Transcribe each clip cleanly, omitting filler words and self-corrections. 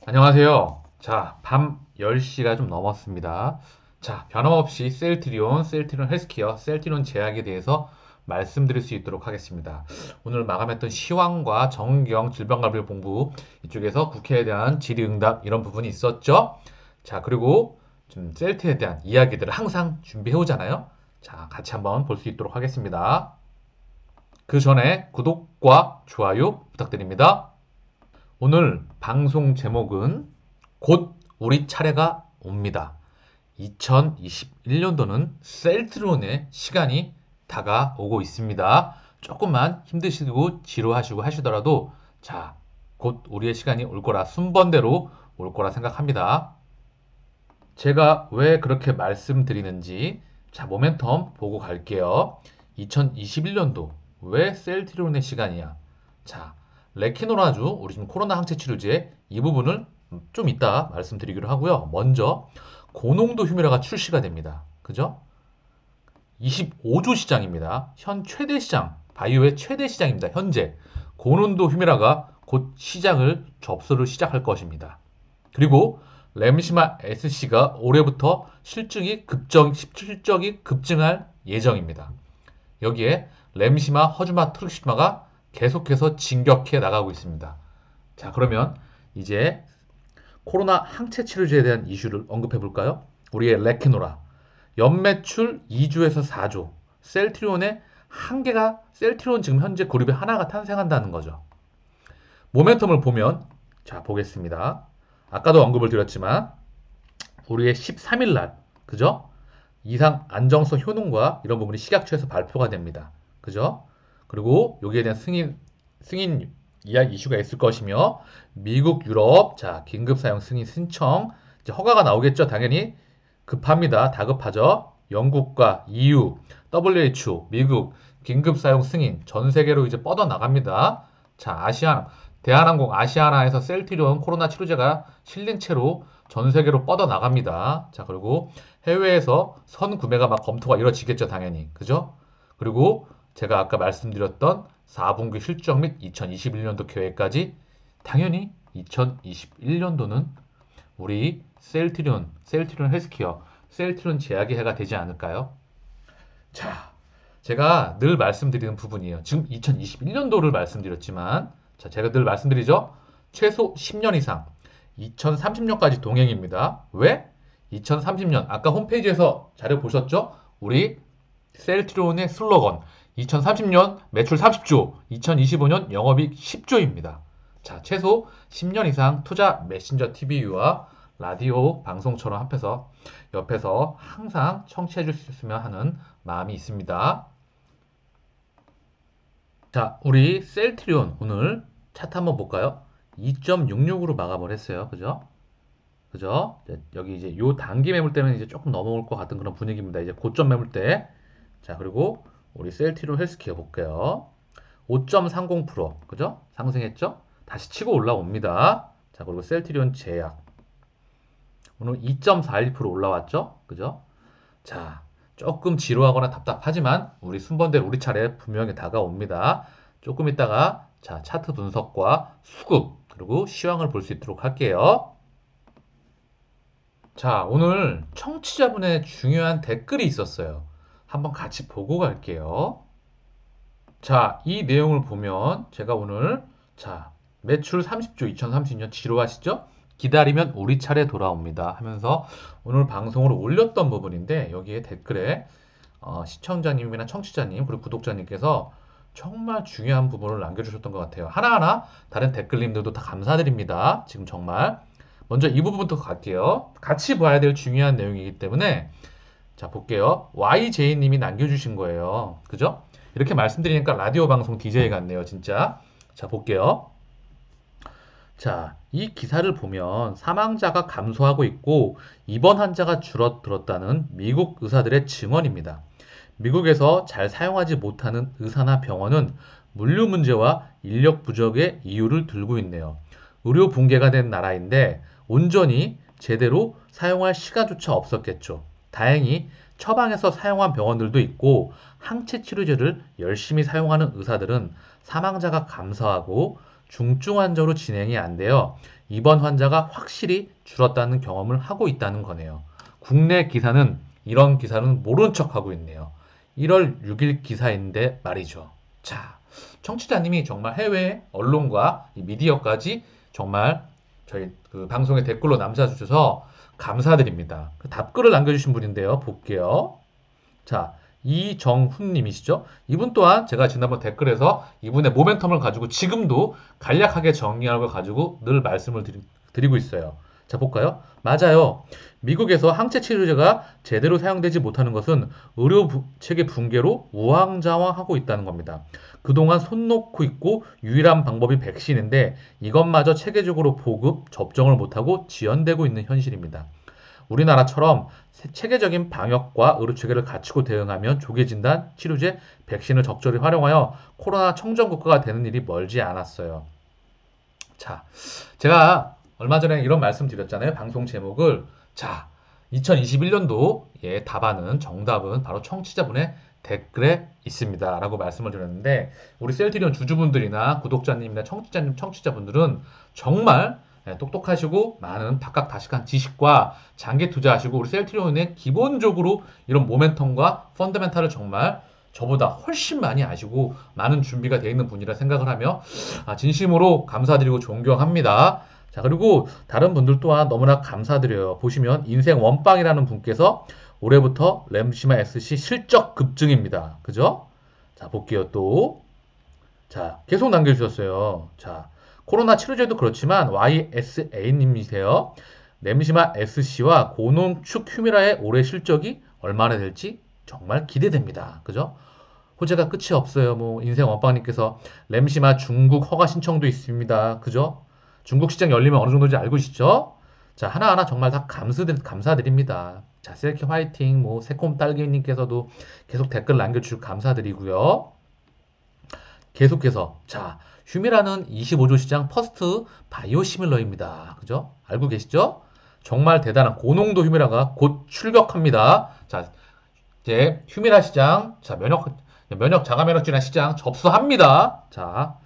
안녕하세요. 자, 밤 10시가 좀 넘었습니다. 자, 변함없이 셀트리온 헬스케어, 셀트리온 제약에 대해서 말씀드릴 수 있도록 하겠습니다. 오늘 마감했던 시황과 정경 질병관리본부 이쪽에서 국회에 대한 질의응답 이런 부분이 있었죠. 자, 그리고 좀 셀트에 대한 이야기들을 항상 준비해 오잖아요. 자, 같이 한번 볼 수 있도록 하겠습니다. 그 전에 구독과 좋아요 부탁드립니다. 오늘 방송 제목은 곧 우리 차례가 옵니다. 2021년도는 셀트론의 시간이 다가오고 있습니다. 조금만 힘드시고 지루하시고 하시더라도 자, 곧 우리의 시간이 올 거라 순번대로 올 거라 생각합니다. 제가 왜 그렇게 말씀드리는지 자, 모멘텀 보고 갈게요. 2021년도 왜 셀트리온의 시간이야? 자, 레키노라주 우리 지금 코로나 항체 치료제 이 부분을 좀 이따 말씀드리기로 하고요. 먼저 고농도 휴메라가 출시가 됩니다. 그죠? 25조 시장입니다. 현 최대 시장, 바이오의 최대 시장입니다. 현재 고농도 휴메라가 곧 시장을 접수를 시작할 것입니다. 그리고 램시마 SC가 올해부터 실적이 급증할 예정입니다. 여기에 램시마, 허주마, 트룩시마가 계속해서 진격해 나가고 있습니다. 자, 그러면 이제 코로나 항체 치료제에 대한 이슈를 언급해 볼까요? 우리의 레케노라. 연매출 2조에서 4조. 셀트리온의 한계가 셀트리온 지금 현재 그룹에 하나가 탄생한다는 거죠. 모멘텀을 보면 자, 보겠습니다. 아까도 언급을 드렸지만 우리의 13일 날, 그죠? 이상 안정성 효능과 이런 부분이 식약처에서 발표가 됩니다. 그죠? 그리고 여기에 대한 승인 이야기 이슈가 있을 것이며 미국, 유럽, 자, 긴급 사용 승인 신청 이제 허가가 나오겠죠. 당연히 급합니다. 다급하죠. 영국과 EU, WHO, 미국 긴급 사용 승인 전 세계로 이제 뻗어 나갑니다. 자, 대한항공 아시아나에서 셀트리온 코로나 치료제가 실린 채로 전 세계로 뻗어 나갑니다. 자, 그리고 해외에서 선 구매가 막 검토가 이루어지겠죠, 당연히. 그죠? 그리고 제가 아까 말씀드렸던 4분기 실적 및 2021년도 계획까지 당연히 2021년도는 우리 셀트리온 헬스케어, 셀트리온 제약의 해가 되지 않을까요? 자, 제가 늘 말씀드리는 부분이에요. 지금 2021년도를 말씀드렸지만, 자, 제가 늘 말씀드리죠. 최소 10년 이상, 2030년까지 동행입니다. 왜? 2030년, 아까 홈페이지에서 자료 보셨죠? 우리 셀트리온의 슬로건, 2030년 매출 30조, 2025년 영업이익 10조입니다. 자, 최소 10년 이상 투자 메신저 TV와 라디오 방송처럼 옆에서 항상 청취해 주셨으면 하는 마음이 있습니다. 자, 우리 셀트리온 오늘 차트 한번 볼까요? 2.66으로 마감을 했어요. 그죠? 그죠? 여기 이제 요 단기 매물대는 이제 조금 넘어올 것 같은 그런 분위기입니다. 이제 고점 매물대. 자, 그리고 우리 셀트리온 헬스케어 볼게요. 5.30% 그죠? 상승했죠? 다시 치고 올라옵니다. 자, 그리고 셀트리온 제약 오늘 2.41% 올라왔죠? 그죠? 자, 조금 지루하거나 답답하지만 우리 순번대로 우리 차례 분명히 다가옵니다. 조금 있다가 자, 차트 분석과 수급 그리고 시황을 볼 수 있도록 할게요. 자, 오늘 청취자분의 중요한 댓글이 있었어요. 한번 같이 보고 갈게요. 자, 이 내용을 보면 제가 오늘 자, 매출 30조 2030년 지루하시죠? 기다리면 우리 차례 돌아옵니다 하면서 오늘 방송을 올렸던 부분인데 여기에 댓글에 시청자님이나 청취자님 그리고 구독자님께서 정말 중요한 부분을 남겨주셨던 것 같아요. 하나하나 다른 댓글님들도 다 감사드립니다. 지금 정말 먼저 이 부분부터 갈게요. 같이 봐야 될 중요한 내용이기 때문에 자 볼게요. YJ님이 남겨주신 거예요. 그죠? 이렇게 말씀드리니까 라디오 방송 DJ 같네요, 진짜. 자 볼게요. 자, 이 기사를 보면 사망자가 감소하고 있고 입원 환자가 줄어들었다는 미국 의사들의 증언입니다. 미국에서 잘 사용하지 못하는 의사나 병원은 물류 문제와 인력 부족의 이유를 들고 있네요. 의료 붕괴가 된 나라인데 온전히 제대로 사용할 시간조차 없었겠죠. 다행히 처방해서 사용한 병원들도 있고 항체 치료제를 열심히 사용하는 의사들은 사망자가 감소하고 중증 환자로 진행이 안 되어 입원 환자가 확실히 줄었다는 경험을 하고 있다는 거네요. 국내 기사는 이런 기사는 모른 척하고 있네요. 1월 6일 기사인데 말이죠. 자, 청취자님이 정말 해외 언론과 이 미디어까지 정말 저희 그 방송에 댓글로 남겨주셔서 감사드립니다. 그 답글을 남겨주신 분인데요. 볼게요. 자, 이정훈 님이시죠? 이분 또한 제가 지난번 댓글에서 이분의 모멘텀을 가지고 지금도 간략하게 정리하는 걸 가지고 늘 말씀을 드리고 있어요. 자, 볼까요? 맞아요. 미국에서 항체 치료제가 제대로 사용되지 못하는 것은 의료 체계 붕괴로 우왕좌왕하고 있다는 겁니다. 그동안 손 놓고 있고 유일한 방법이 백신인데 이것마저 체계적으로 보급, 접종을 못하고 지연되고 있는 현실입니다. 우리나라처럼 체계적인 방역과 의료 체계를 갖추고 대응하면 조기 진단, 치료제, 백신을 적절히 활용하여 코로나 청정국가가 되는 일이 멀지 않았어요. 자, 제가 얼마 전에 이런 말씀 드렸잖아요. 방송 제목을. 자, 2021년도 예, 답안은 정답은 바로 청취자분의 댓글에 있습니다. 라고 말씀을 드렸는데 우리 셀트리온 주주분들이나 구독자님이나 청취자분들은 정말 예, 똑똑하시고 많은 다각다식한 지식과 장기 투자하시고 우리 셀트리온의 기본적으로 이런 모멘텀과 펀더멘탈을 정말 저보다 훨씬 많이 아시고 많은 준비가 되어 있는 분이라 생각을 하며 진심으로 감사드리고 존경합니다. 자, 그리고 다른 분들 또한 너무나 감사드려요. 보시면 인생 원빵이라는 분께서 올해부터 램시마 SC 실적 급증입니다. 그죠? 자, 볼게요 또. 자, 계속 남겨주셨어요. 자, 코로나 치료제도 그렇지만 YSA님이세요. 램시마 SC와 고농축 휴미라의 올해 실적이 얼마나 될지 정말 기대됩니다. 그죠? 호재가 끝이 없어요. 뭐 인생 원빵님께서 램시마 중국 허가 신청도 있습니다. 그죠? 중국 시장 열리면 어느 정도인지 알고 계시죠? 자, 하나하나 정말 다 감사드립니다. 자, 셀키 화이팅, 뭐 새콤 딸기님께서도 계속 댓글 남겨주시고 감사드리고요. 계속해서 자, 휴미라는 25조 시장 퍼스트 바이오시밀러입니다. 그죠? 알고 계시죠? 정말 대단한 고농도 휴미라가 곧 출격합니다. 자, 이제 휴미라 시장, 자, 면역 자가 면역 질환 시장 접수합니다. 자,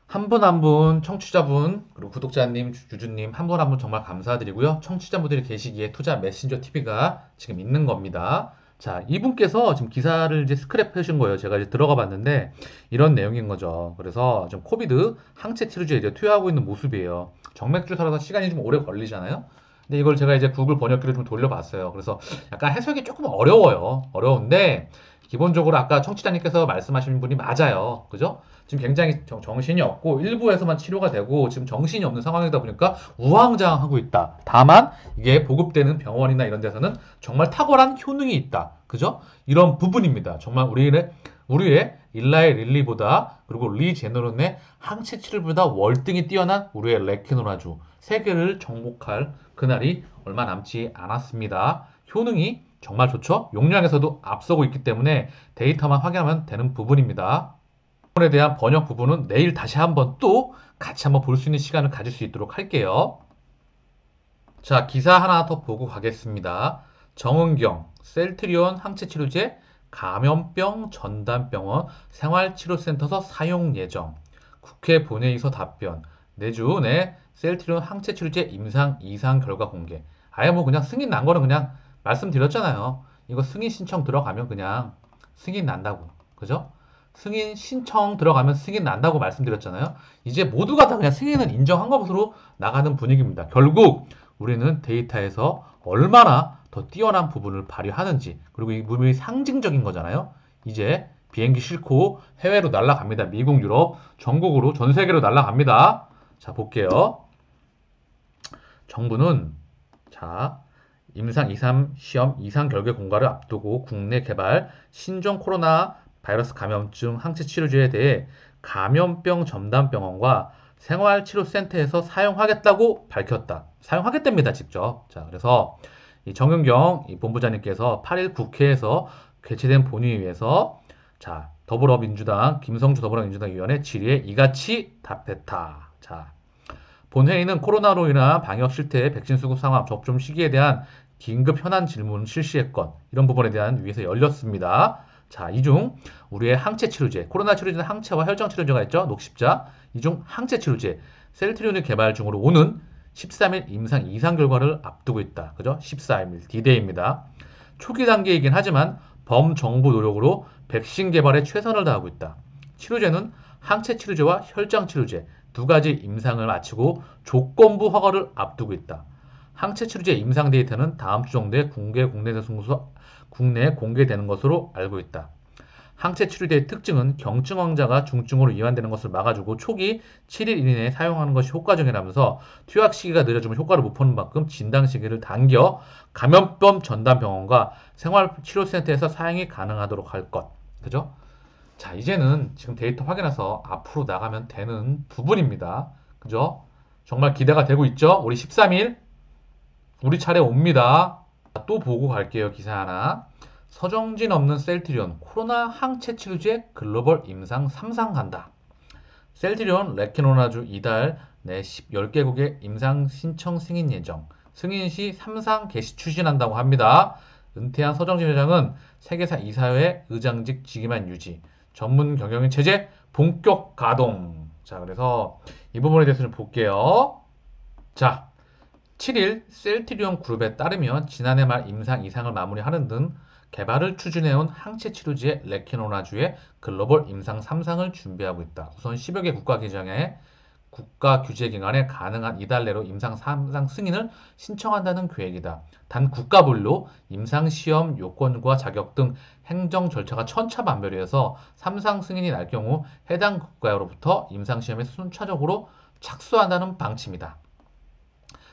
한 분 한 분 청취자분 그리고 구독자님, 주주님 한 분 한 분 정말 감사드리고요. 청취자분들이 계시기에 투자 메신저 TV가 지금 있는 겁니다. 자, 이분께서 지금 기사를 이제 스크랩 하신 거예요. 제가 이제 들어가 봤는데 이런 내용인 거죠. 그래서 좀 코비드 항체 치료제에 이제 투여하고 있는 모습이에요. 정맥주사라서 시간이 좀 오래 걸리잖아요. 근데 이걸 제가 이제 구글 번역기를 좀 돌려봤어요. 그래서 약간 해석이 조금 어려워요. 어려운데 기본적으로 아까 청취자님께서 말씀하신 분이 맞아요. 그죠? 지금 굉장히 정신이 없고 일부에서만 치료가 되고 지금 정신이 없는 상황이다 보니까 우왕좌왕하고 있다. 다만 이게 보급되는 병원이나 이런 데서는 정말 탁월한 효능이 있다. 그죠? 이런 부분입니다. 정말 우리의 일라의 릴리보다 그리고 리 제너론의 항체 치료보다 월등히 뛰어난 우리의 레케노라주 세계를 정복할 그날이 얼마 남지 않았습니다. 효능이 정말 좋죠? 용량에서도 앞서고 있기 때문에 데이터만 확인하면 되는 부분입니다. 부분에 대한 번역 부분은 내일 다시 한번 또 같이 한번 볼 수 있는 시간을 가질 수 있도록 할게요. 자, 기사 하나 더 보고 가겠습니다. 정은경, 셀트리온 항체치료제 감염병 전담병원 생활치료센터서 사용 예정. 국회 본회의서 답변. 내주 내 셀트리온 항체치료제 임상 이상 결과 공개. 아예 뭐 그냥 승인 난 거는 그냥 말씀드렸잖아요. 이거 승인 신청 들어가면 그냥 승인 난다고. 그죠? 승인 신청 들어가면 승인 난다고 말씀드렸잖아요. 이제 모두가 다 그냥 승인을 인정한 것으로 나가는 분위기입니다. 결국 우리는 데이터에서 얼마나 더 뛰어난 부분을 발휘하는지 그리고 이 부분이 상징적인 거잖아요. 이제 비행기 싣고 해외로 날아갑니다. 미국, 유럽, 전국으로 전 세계로 날아갑니다. 자, 볼게요. 정부는 자 임상 2, 시험 이상 결과 공가를 앞두고 국내 개발 신종 코로나 바이러스 감염증 항체 치료제에 대해 감염병 전담병원과 생활치료센터에서 사용하겠다고 밝혔다. 사용하겠답니다, 직접. 자, 그래서 이 정은경 이 본부장님께서 8일 국회에서 개최된 본회의에서 자, 더불어민주당 김성주 더불어민주당 의원의 질의에 이같이 답했다. 자, 본회의는 코로나로 인한 방역 실태, 백신 수급 상황, 접종 시기에 대한 긴급 현안 질문 실시했건 이런 부분에 대한 위에서 열렸습니다. 자, 이 중 우리의 항체 치료제, 코로나 치료제는 항체와 혈전 치료제가 있죠. 녹십자. 이 중 항체 치료제 셀트리온의 개발 중으로 오는 13일 임상 이상 결과를 앞두고 있다. 그죠? 14일 D-Day입니다. 초기 단계이긴 하지만 범정부 노력으로 백신 개발에 최선을 다하고 있다. 치료제는 항체 치료제와 혈장 치료제 두 가지 임상을 마치고 조건부 허가를 앞두고 있다. 항체 치료제 임상 데이터는 다음 주 정도에 국내에 공개되는 것으로 알고 있다. 항체 치료제의 특징은 경증 환자가 중증으로 이완되는 것을 막아주고 초기 7일 이내에 사용하는 것이 효과적이라면서 투약 시기가 늦어지면 효과를 못 보는 만큼 진단 시기를 당겨 감염병 전담병원과 생활치료센터에서 사용이 가능하도록 할 것. 그죠? 자, 이제는 지금 데이터 확인해서 앞으로 나가면 되는 부분입니다. 그죠? 정말 기대가 되고 있죠? 우리 13일 우리 차례 옵니다. 또 보고 갈게요. 기사 하나. 서정진 없는 셀트리온 코로나 항체 치료제 글로벌 임상 3상 간다. 셀트리온 레케노나주 이달 내 10개국의 임상 신청 승인 예정. 승인 시 3상 개시 추진한다고 합니다. 은퇴한 서정진 회장은 세계사 이사회 의장직 직위만 유지. 전문 경영인 체제 본격 가동. 자, 그래서 이 부분에 대해서 좀 볼게요. 자, 7일 셀트리온 그룹에 따르면 지난해 말 임상 이상을 마무리하는 등 개발을 추진해온 항체 치료제 레케노나주의 글로벌 임상 3상을 준비하고 있다. 우선 10여 개 국가 규제 기관에 가능한 이달 내로 임상 3상 승인을 신청한다는 계획이다. 단 국가별로 임상 시험 요건과 자격 등 행정 절차가 천차만별이어서 3상 승인이 날 경우 해당 국가로부터 임상 시험에 순차적으로 착수한다는 방침이다.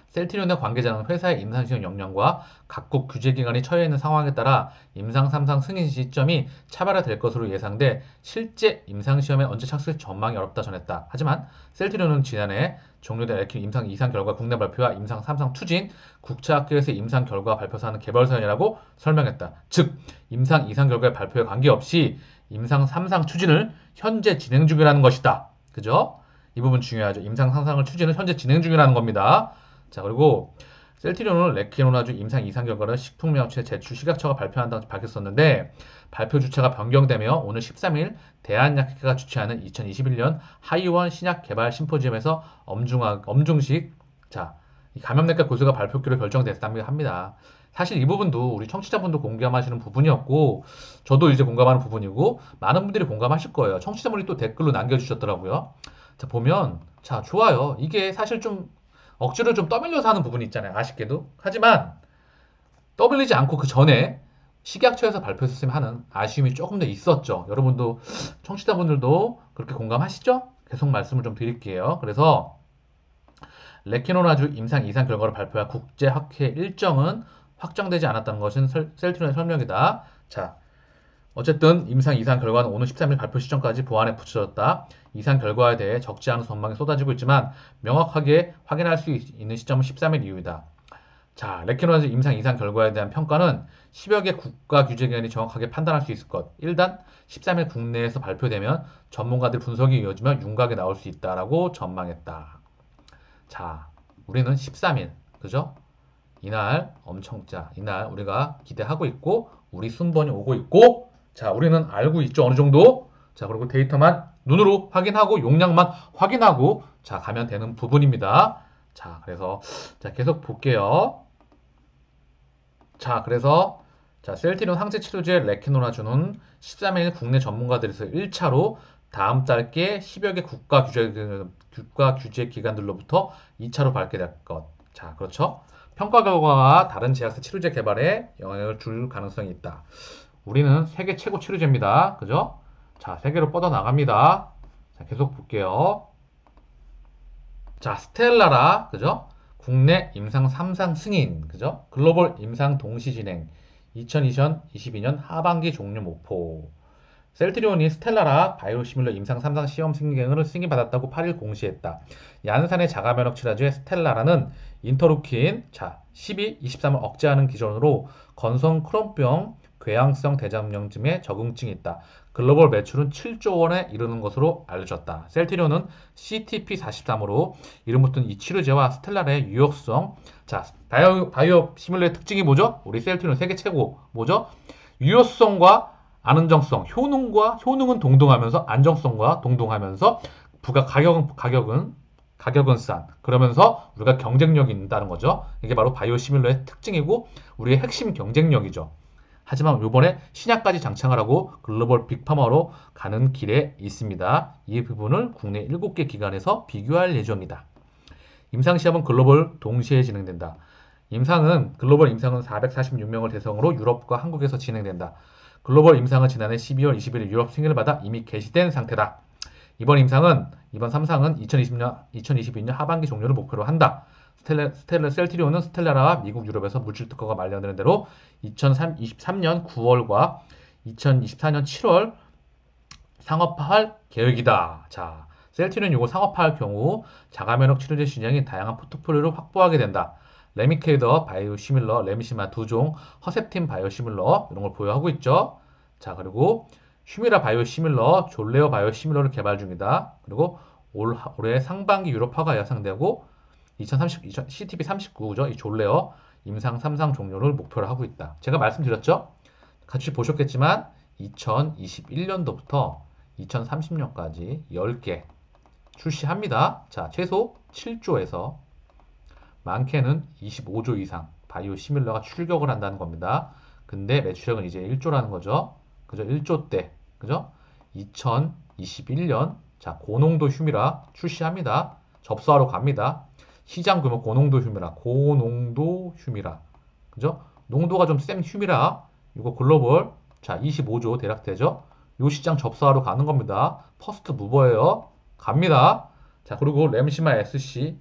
셀트리온의 관계자는 회사의 임상시험 역량과 각국 규제기관이 처해 있는 상황에 따라 임상 3상 승인 시점이 차별화될 것으로 예상돼 실제 임상시험에 언제 착수할 전망이 어렵다 전했다. 하지만 셀트리온은 지난해 종료된 엘킨 임상 2상 결과 국내 발표와 임상 3상 추진, 국제학회에서의 임상 결과 발표 사항은 개발 사연이라고 설명했다. 즉, 임상 2상 결과의 발표에 관계없이 임상 3상 추진을 현재 진행 중이라는 것이다. 그죠? 이 부분 중요하죠. 임상 3상을 추진을 현재 진행 중이라는 겁니다. 자, 그리고 셀트리온은 레케노나주 임상 이상 결과를 식품의약품체 제출 식약처가 발표한다고 밝혔었는데 발표 주체가 변경되며 오늘 13일 대한약회가 주최하는 2021년 하이원 신약 개발 심포지엄에서 엄중식 이 감염내과 교수가 발표기로 결정됐다고 합니다. 사실 이 부분도 우리 청취자분도 공감하시는 부분이었고 저도 이제 공감하는 부분이고 많은 분들이 공감하실 거예요. 청취자분이 또 댓글로 남겨주셨더라고요. 자, 보면 자, 좋아요. 이게 사실 좀 억지로 좀 떠밀려서 하는 부분이 있잖아요. 아쉽게도. 하지만 떠밀리지 않고 그 전에 식약처에서 발표했으면 하는 아쉬움이 조금 더 있었죠. 여러분도 청취자분들도 그렇게 공감하시죠? 계속 말씀을 좀 드릴게요. 그래서 레케노나주 임상 이상 결과를 발표한 국제학회 일정은 확정되지 않았다는 것은 셀트리온의 설명이다. 자, 어쨌든 임상 이상 결과는 오늘 13일 발표 시점까지 보안에 붙여졌다. 이상 결과에 대해 적지 않은 전망이 쏟아지고 있지만 명확하게 확인할 수 있는 시점은 13일 이후이다. 자, 레케노나주 임상 이상 결과에 대한 평가는 10여 개 국가 규제기관이 정확하게 판단할 수 있을 것. 일단 13일 국내에서 발표되면 전문가들 분석이 이어지며 윤곽에 나올 수 있다라고 전망했다. 자, 우리는 13일, 그죠? 이날 이날 우리가 기대하고 있고 우리 순번이 오고 있고 자, 우리는 알고 있죠. 어느 정도. 자, 그리고 데이터만 눈으로 확인하고 용량만 확인하고 자, 가면 되는 부분입니다. 자, 그래서 자, 계속 볼게요. 자, 그래서 자, 셀트리온 항체 치료제 레케노나주는 13일 국내 전문가들에서 1차로 다음 달께 10여 개 국가 규제 기관들로부터 2차로 발표될 것. 자, 그렇죠? 평가 결과가 다른 제약사 치료제 개발에 영향을 줄 가능성이 있다. 우리는 세계 최고 치료제입니다. 그죠? 자, 세계로 뻗어나갑니다. 자, 계속 볼게요. 자, 스텔라라, 그죠? 국내 임상 3상 승인, 그죠? 글로벌 임상 동시 진행, 2022년 하반기 종료 목표. 셀트리온이 스텔라라 바이오시밀러 임상 3상 시험 승인을 승인받았다고 8일 공시했다. 얀산의 자가면역 치료제 스텔라라는 인터루킨, 12, 23을 억제하는 기전으로 건성 크론병, 궤양성 대장염증에 적응증이 있다. 글로벌 매출은 7조 원에 이르는 것으로 알려졌다. 셀트리온은 CTP43으로 이름 붙은 이 치료제와 스텔라라의 유효성, 바이오 시뮬러의 특징이 뭐죠? 우리 셀트리온 세계 최고 뭐죠? 유효성과 안정성, 효능은 동등하면서 안정성과 동등하면서 가격은 싼. 그러면서 우리가 경쟁력이 있다는 거죠. 이게 바로 바이오시밀러의 특징이고 우리의 핵심 경쟁력이죠. 하지만 이번에 신약까지 장착을 하고 글로벌 빅파머로 가는 길에 있습니다. 이 부분을 국내 7개 기관에서 비교할 예정이다. 임상시험은 글로벌 동시에 진행된다. 글로벌 임상은 446명을 대상으로 유럽과 한국에서 진행된다. 글로벌 임상은 지난해 12월 21일 유럽 승인을 받아 이미 개시된 상태다. 이번 3상은 2022년 하반기 종료를 목표로 한다. 셀트리온은 스텔라라와 미국, 유럽에서 물질 특허가 만료되는 대로 2023년 9월과 2024년 7월 상업화할 계획이다. 자, 셀트리온 이거 상업화할 경우 자가면역 치료제 시장인 다양한 포트폴리오를 확보하게 된다. 레미케이더 바이오시밀러, 렘시마 2종, 허셉틴 바이오시밀러 이런 걸 보유하고 있죠. 자, 그리고 휴미라 바이오시밀러, 졸레오 바이오시밀러를 개발 중이다. 그리고 올해 상반기 유럽화가 예상되고 2030 CTP39죠. 이 졸레오 임상 3상 종료를 목표로 하고 있다. 제가 말씀드렸죠. 같이 보셨겠지만 2021년도부터 2030년까지 10개 출시합니다. 자, 최소 7조에서 많게는 25조 이상 바이오 시밀러가 출격을 한다는 겁니다. 근데 매출액은 이제 1조라는 거죠. 그죠? 1조 때. 그죠? 2021년 자, 고농도 휴미라 출시합니다. 접수하러 갑니다. 시장 규모 고농도 휴미라. 그죠? 농도가 좀 센 휴미라. 이거 글로벌 자, 25조 대략 되죠? 요 시장 접수하러 가는 겁니다. 퍼스트 무버예요. 갑니다. 자, 그리고 렘시마 SC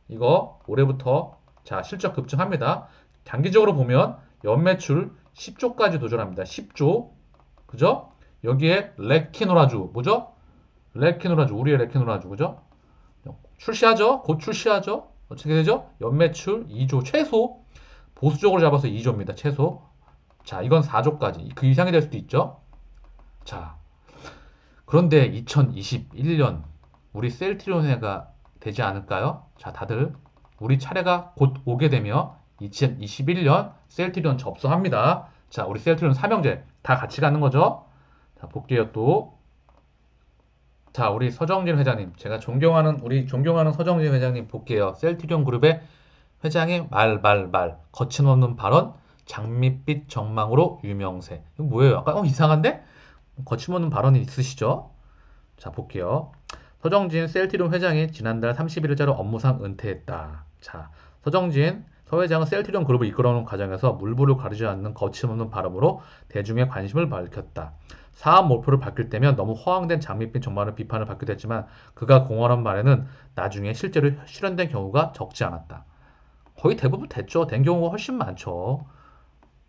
이거 올해부터 자, 실적 급증합니다. 단기적으로 보면 연매출 10조까지 도전합니다. 10조. 그죠? 여기에 레키노라주 뭐죠? 우리의 레키노라주 그죠? 출시하죠? 곧 출시하죠? 어떻게 되죠? 연매출 2조 최소 보수적으로 잡아서 2조입니다. 최소. 자, 이건 4조까지. 그 이상이 될 수도 있죠. 자, 그런데 2021년 우리 셀트리온해가 되지 않을까요? 자, 다들 우리 차례가 곧 오게 되며 2021년 셀트리온 접수합니다. 자, 우리 셀트리온 삼형제 다 같이 가는 거죠? 자, 볼게요 또. 자, 우리 서정진 회장님, 제가 존경하는 서정진 회장님 볼게요. 셀트리온 그룹의 회장의 거침없는 발언, 장밋빛 전망으로 유명세. 이거 뭐예요? 약간 이상한데? 거침없는 발언이 있으시죠? 자, 볼게요. 서정진 셀트리온 회장이 지난달 31일자로 업무상 은퇴했다. 자, 서 회장은 셀트리온 그룹을 이끌어오는 과정에서 물불을 가리지 않는 거침없는 발언으로 대중의 관심을 밝혔다. 사업 목표를 밝힐 때면 너무 허황된 장밋빛 전망을 비판을 받기도 했지만 그가 공언한 말에는 나중에 실제로 실현된 경우가 적지 않았다. 거의 대부분 됐죠. 된 경우가 훨씬 많죠.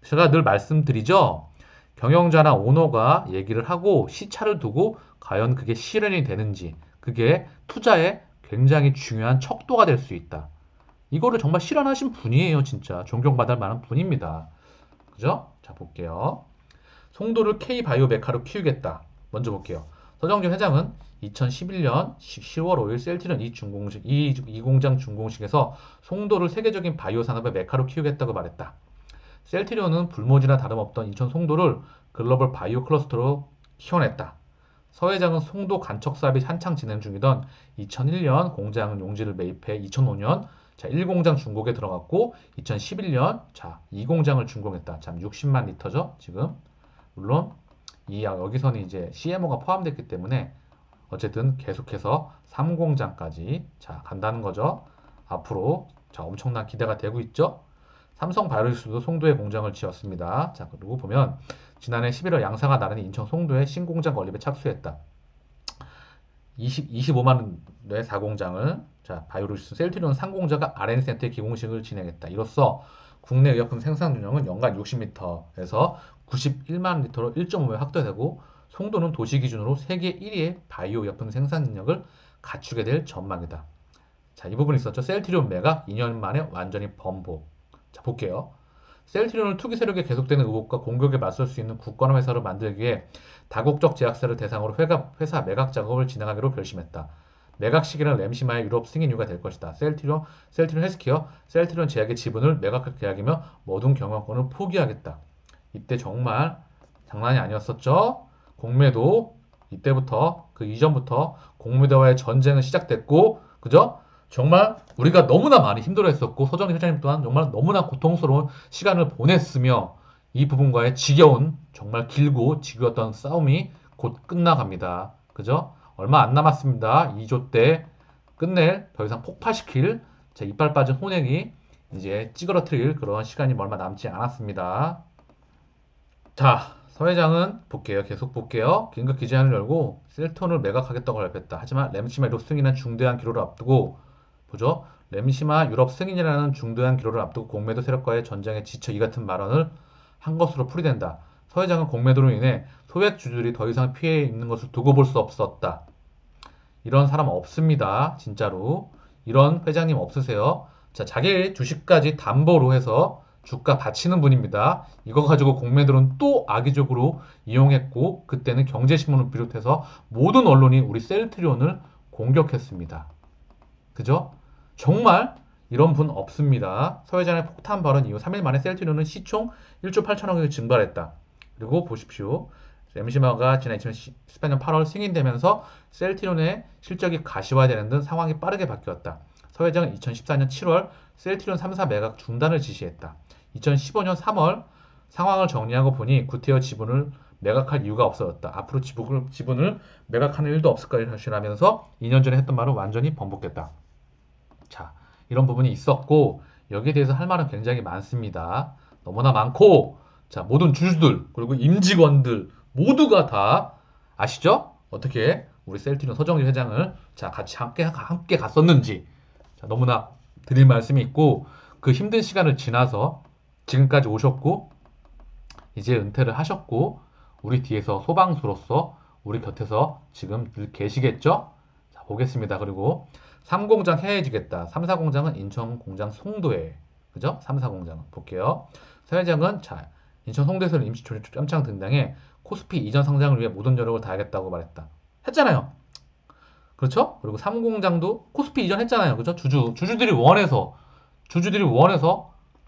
제가 늘 말씀드리죠. 경영자나 오너가 얘기를 하고 시차를 두고 과연 그게 실현이 되는지 그게 투자에 굉장히 중요한 척도가 될 수 있다. 이거를 정말 실현하신 분이에요. 진짜 존경받을 만한 분입니다. 그죠? 자, 볼게요. 송도를 K바이오 메카로 키우겠다. 먼저 볼게요. 서정진 회장은 2011년 10월 5일 셀트리온 이 공장 준공식에서 송도를 세계적인 바이오 산업의 메카로 키우겠다고 말했다. 셀트리온은 불모지나 다름없던 인천 송도를 글로벌 바이오 클러스터로 키워냈다. 서 회장은 송도 간척 사업이 한창 진행 중이던 2001년 공장 용지를 매입해 2005년 1공장 준공에 들어갔고 2011년 2공장을 준공했다. 참 60만 리터죠, 지금. 물론 여기서는 이제 CMO가 포함됐기 때문에 어쨌든 계속해서 3공장까지 간다는 거죠. 앞으로 엄청난 기대가 되고 있죠. 삼성바이오로직스도 송도에 공장을 지었습니다. 자, 그리고 보면 지난해 11월 양사가 나란히 인천 송도에 신공장 건립에 착수했다. 25만 원의 4공장을 바이오로직스 셀트리온 상공자가 R&D센터의 기공식을 진행했다. 이로써 국내 의약품 생산량은 연간 60리터에서 91만 리터로 1.5배 확대되고 송도는 도시 기준으로 세계 1위의 바이오 의약품 생산 능력을 갖추게 될 전망이다. 자, 이 부분이 있었죠. 셀트리온 매각 2년 만에 완전히 번복. 자, 볼게요. 셀트리온을 투기 세력에 계속되는 의혹과 공격에 맞설 수 있는 굳건한 회사를 만들기 위해 다국적 제약사를 대상으로 회사 매각 작업을 진행하기로 결심했다. 매각 시기는 램시마의 유럽 승인 이유가 될 것이다. 셀트리온 헬스케어, 셀트리온 제약의 지분을 매각할 계약이며 모든 경영권을 포기하겠다. 이때 정말 장난이 아니었었죠. 공매도 이때부터 그 이전부터 공매도와의 전쟁은 시작됐고, 그죠? 정말 우리가 너무나 많이 힘들어했었고 서정희 회장님 또한 정말 너무나 고통스러운 시간을 보냈으며 이 부분과의 지겨운 정말 길고 지겨웠던 싸움이 곧 끝나갑니다. 그죠? 얼마 안 남았습니다. 2조 때 끝낼 더 이상 폭파시킬 제 이빨 빠진 호랭이 이제 찌그러뜨릴 그런 시간이 얼마 남지 않았습니다. 자, 서 회장은 볼게요. 계속 볼게요. 긴급 기자회견을 열고 셀톤을 매각하겠다고 발표했다. 하지만 램시마 유럽 승인한 중대한 기로를 앞두고 보죠. 램시마 유럽 승인이라는 중대한 기로를 앞두고 공매도 세력과의 전쟁에 지쳐 이 같은 발언을 한 것으로 풀이된다. 서 회장은 공매도로 인해 소액주주들이 더 이상 피해 입는 것을 두고 볼 수 없었다. 이런 사람 없습니다. 진짜로. 이런 회장님 없으세요. 자, 자기 주식까지 담보로 해서 주가 받치는 분입니다. 이거 가지고 공매도는 또 악의적으로 이용했고 그때는 경제신문을 비롯해서 모든 언론이 우리 셀트리온을 공격했습니다. 그죠? 정말 이런 분 없습니다. 서 회장의 폭탄 발언 이후 3일 만에 셀트리온은 시총 1조 8천억이 증발했다. 그리고 보십시오. 램시마가 지난 2018년 8월 승인되면서 셀트리온의 실적이 가시화되는 등 상황이 빠르게 바뀌었다. 서 회장은 2014년 7월 셀트리온 3사 매각 중단을 지시했다. 2015년 3월 상황을 정리하고 보니 구태여 지분을 매각할 이유가 없어졌다. 앞으로 지분을 매각하는 일도 없을 것이라면서 2년 전에 했던 말을 완전히 번복했다. 자, 이런 부분이 있었고 여기에 대해서 할 말은 굉장히 많습니다. 너무나 많고 자, 모든 주주들 그리고 임직원들 모두가 다 아시죠? 어떻게 우리 셀트리온 서정희 회장을 자, 같이 함께 갔었는지 자, 너무나 드릴 말씀이 있고 그 힘든 시간을 지나서 지금까지 오셨고 이제 은퇴를 하셨고 우리 뒤에서 소방수로서 우리 곁에서 지금 늘 계시겠죠? 자, 보겠습니다. 그리고 3공장 해외지겠다. 3사 공장은 인천 공장 송도에 그죠? 3사 공장 볼게요. 서 회장은 자, 인천 송도에서는 임시 깜짝 등장해 코스피 이전 상장을 위해 모든 노력을 다하겠다고 말했다. 했잖아요. 그렇죠? 그리고 3공장도 코스피 이전했잖아요. 그죠? 주주들이 원해서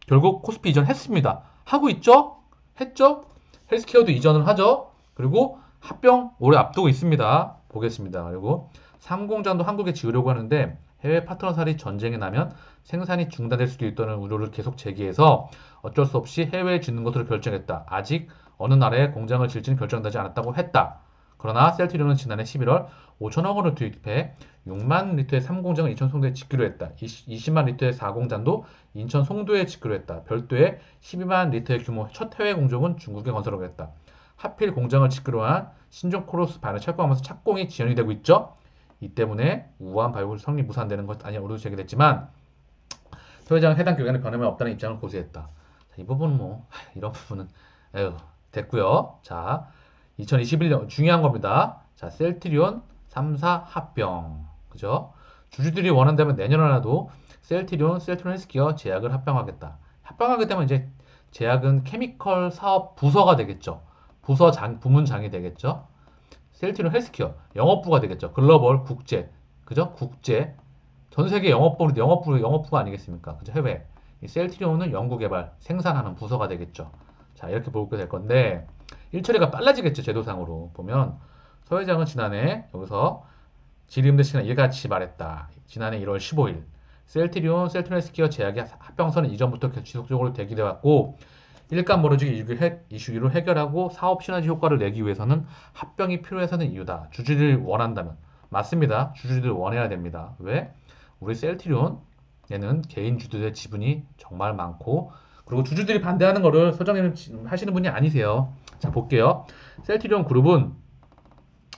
결국 코스피 이전했습니다. 하고 있죠? 했죠? 헬스케어도 이전을 하죠. 그리고 합병 올해 앞두고 있습니다. 보겠습니다. 그리고 3공장도 한국에 지으려고 하는데 해외 파트너사리 전쟁이 나면 생산이 중단될 수도 있다는 우려를 계속 제기해서 어쩔 수 없이 해외에 짓는 것으로 결정했다. 아직 어느 나라에 공장을 지을지는 결정되지 않았다고 했다. 그러나 셀트리온은 지난해 11월 5천억 원을 투입해 6만 리터의 3공장을 인천 송도에 짓기로 했다. 20만 리터의 4공장도 인천 송도에 짓기로 했다. 별도의 12만 리터의 규모 첫 해외 공장은 중국에 건설하고 했다. 하필 공장을 짓기로 한 신종 코로스 반을 철거하면서 착공이 지연이 되고 있죠. 이 때문에 우한 발굴 성립 무산되는 것 아니냐 우려도 제기됐지만 서 회장은 해당 교관의 변함이 없다는 입장을 고수했다. 자, 이 부분은 뭐 이런 부분은 에휴 됐고요. 자 2021년 중요한 겁니다. 자 셀트리온 3사 합병 그죠? 주주들이 원한다면 내년에라도 셀트리온 헬스케어 제약을 합병하겠다. 합병하게 되면 이제 제약은 케미컬 사업 부서가 되겠죠. 부문장이 되겠죠. 셀트리온 헬스케어 영업부가 되겠죠. 글로벌 국제 그죠? 국제 전 세계 영업부가 아니겠습니까? 그죠? 해외 이 셀트리온은 연구개발 생산하는 부서가 되겠죠. 자 이렇게 보게 될 건데 일처리가 빨라지겠죠. 제도상으로 보면 서 회장은 지난해 여기서 질의응답 시간에 이같이 말했다. 지난해 1월 15일 셀트리온 헬스케어 제약의 합병선은 이전부터 지속적으로 대기돼 왔고 일감 멀어지기 이슈를 해결하고 사업 시너지 효과를 내기 위해서는 합병이 필요해서는 이유다. 주주들이 원한다면 맞습니다. 주주들이 원해야 됩니다. 왜? 우리 셀트리온에는 개인 주주들의 지분이 정말 많고 그리고 주주들이 반대하는 거를 서정님 하시는 분이 아니세요. 자 볼게요. 셀트리온 그룹은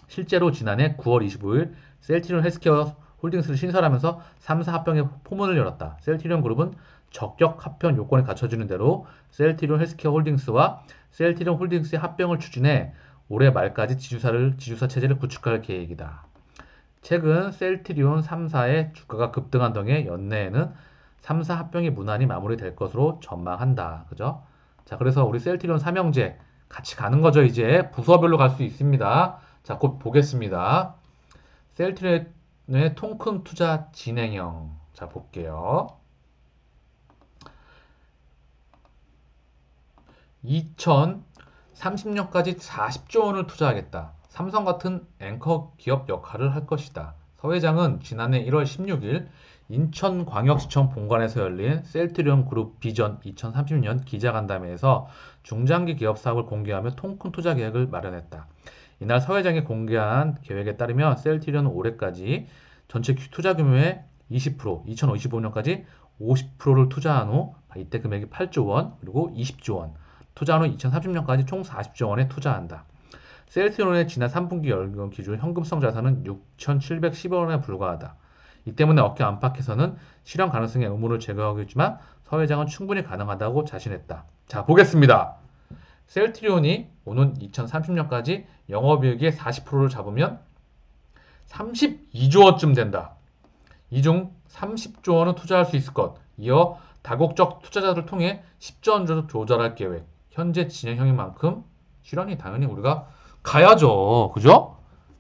실제로 지난해 9월 25일 셀트리온 헬스케어 홀딩스를 신설하면서 3사 합병의 포문을 열었다. 셀트리온 그룹은 적격 합병 요건이 갖춰지는 대로 셀트리온 헬스케어 홀딩스와 셀트리온 홀딩스의 합병을 추진해 올해 말까지 지주사 체제를 구축할 계획이다. 최근 셀트리온 3사의 주가가 급등한 덕에 연내에는 3사 합병이 무난히 마무리될 것으로 전망한다. 그죠? 자, 그래서 우리 셀트리온 삼형제 같이 가는 거죠. 이제 부서별로 갈 수 있습니다. 자, 곧 보겠습니다. 셀트리온의 통큰 투자 진행형. 자, 볼게요. 2000 30년까지 40조 원을 투자하겠다. 삼성 같은 앵커 기업 역할을 할 것이다. 서 회장은 지난해 1월 16일 인천광역시청 본관에서 열린 셀트리온 그룹 비전 2030년 기자간담회에서 중장기 기업 사업을 공개하며 통큰 투자 계획을 마련했다. 이날 서 회장이 공개한 계획에 따르면 셀트리온은 올해까지 전체 투자 규모의 20%, 2025년까지 50%를 투자한 후 이때 금액이 8조 원, 그리고 20조 원, 투자한 후 2030년까지 총 40조 원에 투자한다. 셀트리온의 지난 3분기 연금 기준 현금성 자산은 6,710원에 불과하다. 이 때문에 어깨 안팎에서는 실현 가능성의 의문을 제거하고 있지만 서 회장은 충분히 가능하다고 자신했다. 자, 보겠습니다. 셀트리온이 오는 2030년까지 영업이익의 40%를 잡으면 32조 원쯤 된다. 이 중 30조 원은 투자할 수 있을 것. 이어 다국적 투자자들을 통해 10조 원 조달할 계획. 현재 진행형인 만큼 실현이 당연히 우리가 가야죠. 그죠?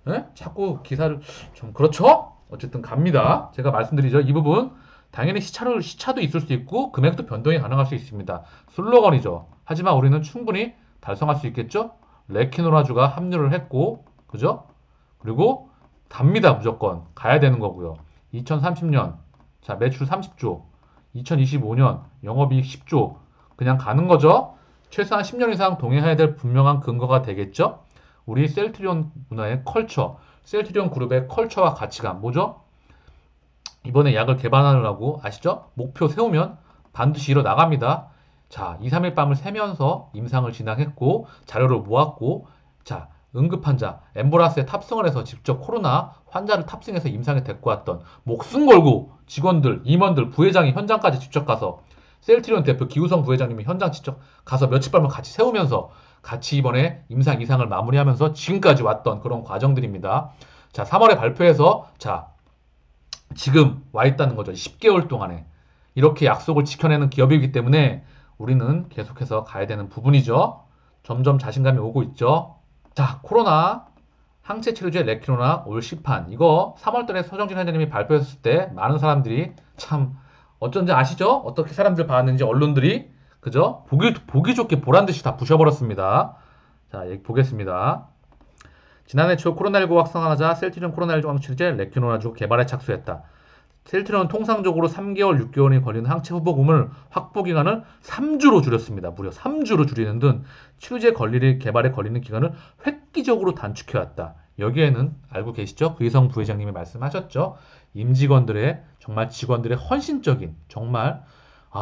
예? 자꾸 기사를 좀 그렇죠? 어쨌든 갑니다. 제가 말씀드리죠. 이 부분 당연히 시차도 있을 수 있고 금액도 변동이 가능할 수 있습니다. 슬로건이죠. 하지만 우리는 충분히 달성할 수 있겠죠? 레키노라주가 합류를 했고, 그죠? 그리고 갑니다. 무조건 가야 되는 거고요. 2030년 자 매출 30조, 2025년 영업이익 10조 그냥 가는 거죠. 최소한 10년 이상 동행해야 될 분명한 근거가 되겠죠. 우리 셀트리온 문화의 컬처, 셀트리온 그룹의 컬처와 가치관 뭐죠? 이번에 약을 개발하느라고 아시죠? 목표 세우면 반드시 이뤄 나갑니다. 자, 2, 3일 밤을 새면서 임상을 진행했고 자료를 모았고 자, 응급환자 앰뷸런스에 탑승을 해서 직접 코로나 환자를 탑승해서 임상에 데리고 왔던 목숨 걸고 직원들, 임원들, 부회장이 현장까지 직접 가서 셀트리온 대표 기우성 부회장님이 현장 직접 가서 며칠 밤을 같이 세우면서 같이 이번에 임상 이상을 마무리하면서 지금까지 왔던 그런 과정들입니다. 자, 3월에 발표해서 자, 지금 와 있다는 거죠. 10개월 동안에. 이렇게 약속을 지켜내는 기업이기 때문에 우리는 계속해서 가야 되는 부분이죠. 점점 자신감이 오고 있죠. 자, 코로나 항체 치료제 레키노나 올 시판. 이거 3월달에 서정진 회장님이 발표했을 때 많은 사람들이 참 어쩐지 아시죠? 어떻게 사람들 봤는지 언론들이 그죠? 보기 좋게 보란 듯이 다 부셔버렸습니다. 자, 여기 보겠습니다. 지난해 초 코로나19 확산하자 셀트리온 코로나19 항체제 레키노라주 개발에 착수했다. 셀트리온은 통상적으로 3개월, 6개월이 걸리는 항체 후보금을 확보 기간을 3주로 줄였습니다. 무려 3주로 줄이는 등 치료제 개발에 걸리는 기간을 획기적으로 단축해왔다. 여기에는 알고 계시죠? 구희성 부회장님이 말씀하셨죠? 임직원들의 정말 직원들의 헌신적인 정말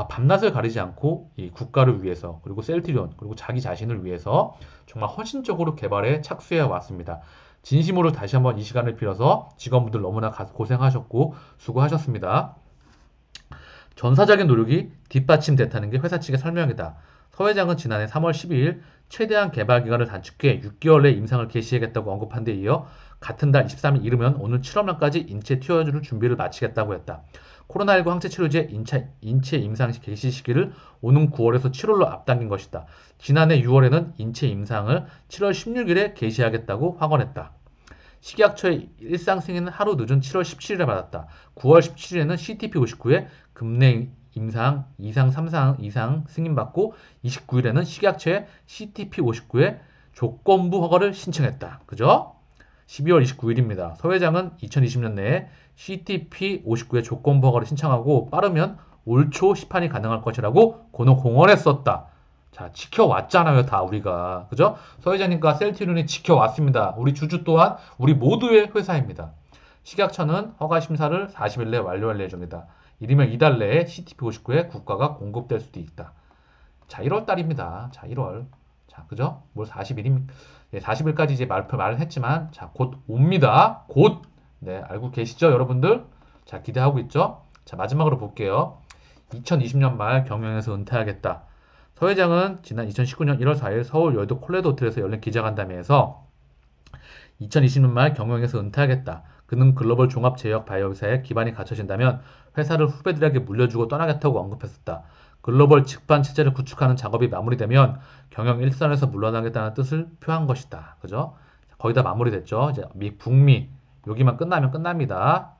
밤낮을 가리지 않고 이 국가를 위해서 그리고 셀트리온 그리고 자기 자신을 위해서 정말 헌신적으로 개발에 착수해 왔습니다. 진심으로 다시 한번 이 시간을 빌어서 직원분들 너무나 고생하셨고 수고하셨습니다. 전사적인 노력이 뒷받침됐다는 게 회사 측의 설명이다. 서 회장은 지난해 3월 12일 최대한 개발 기간을 단축해 6개월 내 임상을 개시하겠다고 언급한 데 이어 같은 달 23일 이르면 오늘 7월 말까지 인체 투여를 준비를 마치겠다고 했다. 코로나19 항체 치료제 인체 임상 개시 시기를 오는 9월에서 7월로 앞당긴 것이다. 지난해 6월에는 인체 임상을 7월 16일에 개시하겠다고 확언했다. 식약처의 일상 승인은 하루 늦은 7월 17일에 받았다. 9월 17일에는 CTP59에 급내 임상 2상, 3상 이상 승인받고 29일에는 식약처에 CTP59에 조건부 허가를 신청했다. 그죠? 12월 29일입니다. 서 회장은 2020년 내에 CTP59의 조건부 허가를 신청하고 빠르면 올 초 시판이 가능할 것이라고 공언했었다. 자, 지켜왔잖아요, 다 우리가. 그죠? 서 회장님과 셀트리온이 지켜왔습니다. 우리 주주 또한 우리 모두의 회사입니다. 식약처는 허가 심사를 40일 내에 완료할 예정이다. 이르면 이달 내에 CTP59에 국가가 공급될 수도 있다. 자, 1월 달입니다. 자, 1월. 자, 그죠? 뭘 40일입니까? 네, 40일까지 이제 말을 했지만, 자, 곧 옵니다. 곧. 네, 알고 계시죠, 여러분들? 자, 기대하고 있죠? 자, 마지막으로 볼게요. 2020년 말 경영에서 은퇴하겠다. 서 회장은 지난 2019년 1월 4일 서울 여의도 콜레도 호텔에서 열린 기자간담회에서 2020년 말 경영에서 은퇴하겠다. 그는 글로벌 종합 제약 바이오 회사에 기반이 갖춰진다면 회사를 후배들에게 물려주고 떠나겠다고 언급했었다. 글로벌 직반 체제를 구축하는 작업이 마무리되면 경영 일선에서 물러나겠다는 뜻을 표한 것이다. 그죠? 거의 다 마무리됐죠. 이제 북미 여기만 끝나면 끝납니다.